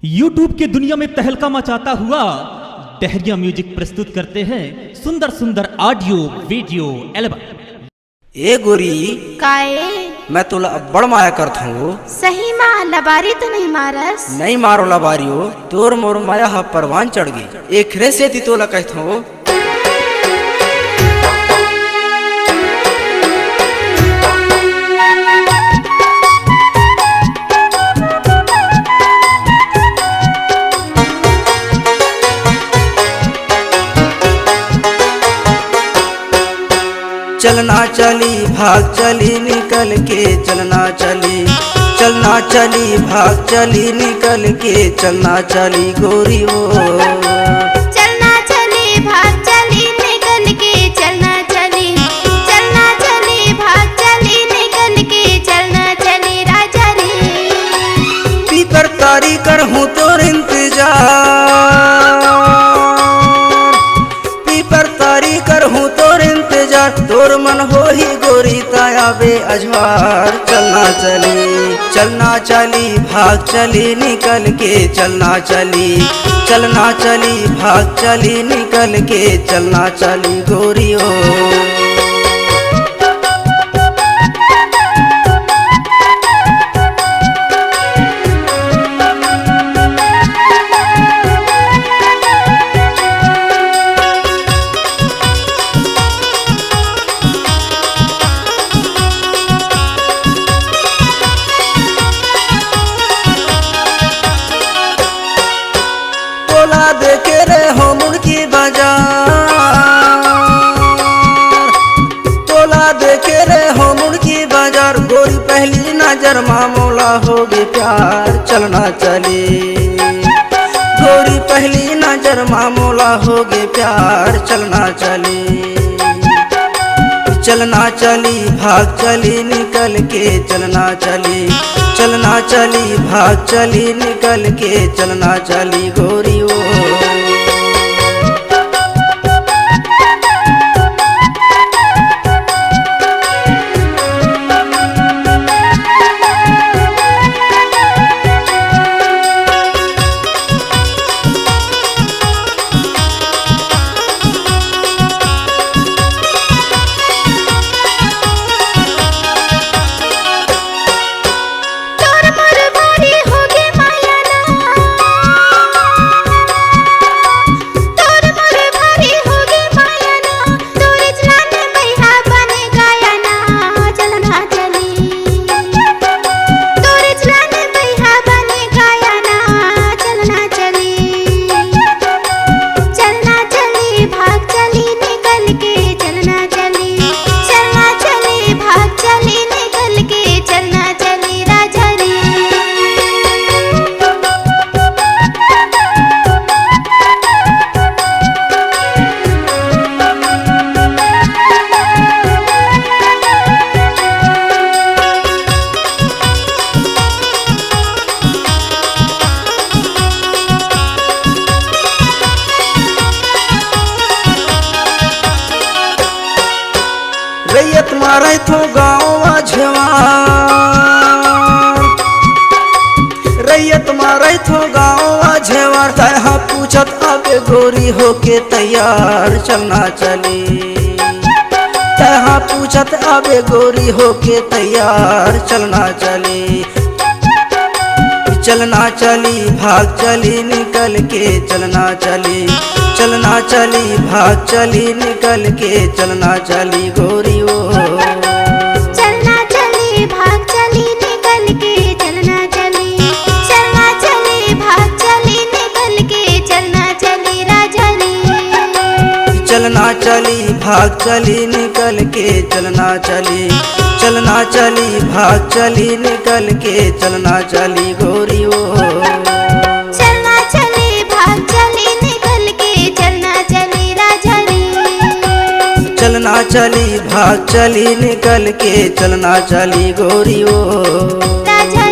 YouTube की दुनिया में तहलका मचाता हुआ डहरिया म्यूजिक प्रस्तुत करते हैं सुंदर सुंदर ऑडियो वीडियो एल्बम। ए गोरी काए मैं तोला बड़ माया करत हूँ। सही माँ लबारी तो नहीं मारस। नहीं मारो लबारियो, तोर मोर माया हा परवान चढ़ गई। एकरे से ती तोला कहत हूँ। चलना चली भाग चली निकल के चलना चली, चलना चली भाग चली निकल के चलना चली गोरी हो। चलना चली भाग चली निकल के चलना चली, चलना चली भाग चली निकल के चलना चली राजा रे। पीकर तारी कर हूँ तोर इंतजार, पीपर तारी कर हूँ तोर इंतजार। तोर मन हो ही गोरी ताया बे अजवार। चलना चली, चलना चली भाग चली निकल के चलना चली, चलना चली भाग चली निकल के चलना चली गोरी हो। तोला देखे रे हो मुड़की बाजार, तोला देखे रे हो मुड़की बाजार। गोरी पहली नजर मामूला हो गई प्यार। चलना चली गोरी पहली नजर मामूला हो गई प्यार। चलना चली, चलना चली भाग चली निकल के चलना चली, चलना चली भाग चली निकल के चलना चली गोरी ओ। रैयत मारे थो गाँव झेवार, रैयत मारे थो गाँव झेवार। तहा पूछत आबे गोरी होके तैयार। चलना चली तहा पूछत आबे गोरी होके तैयार। चलना चली, चलना चली भाग चली निकल के चलना चली, चलना चली भाग चली निकल के चलना चली गोरी ओ। चलना चली भाग चली निकल के चलना चली, चलना चली भाग चली निकल के चलना चली राजा रे। चलना चली भाग चली निकल के चलना चली, चलना चली भाग चली निकल के चलना चली गोरी ओ। चलना चली भाग चली निकल के चलना चली राजा रे। चलना चली भाग चली निकल के चलना चली गोरी ओ। राजा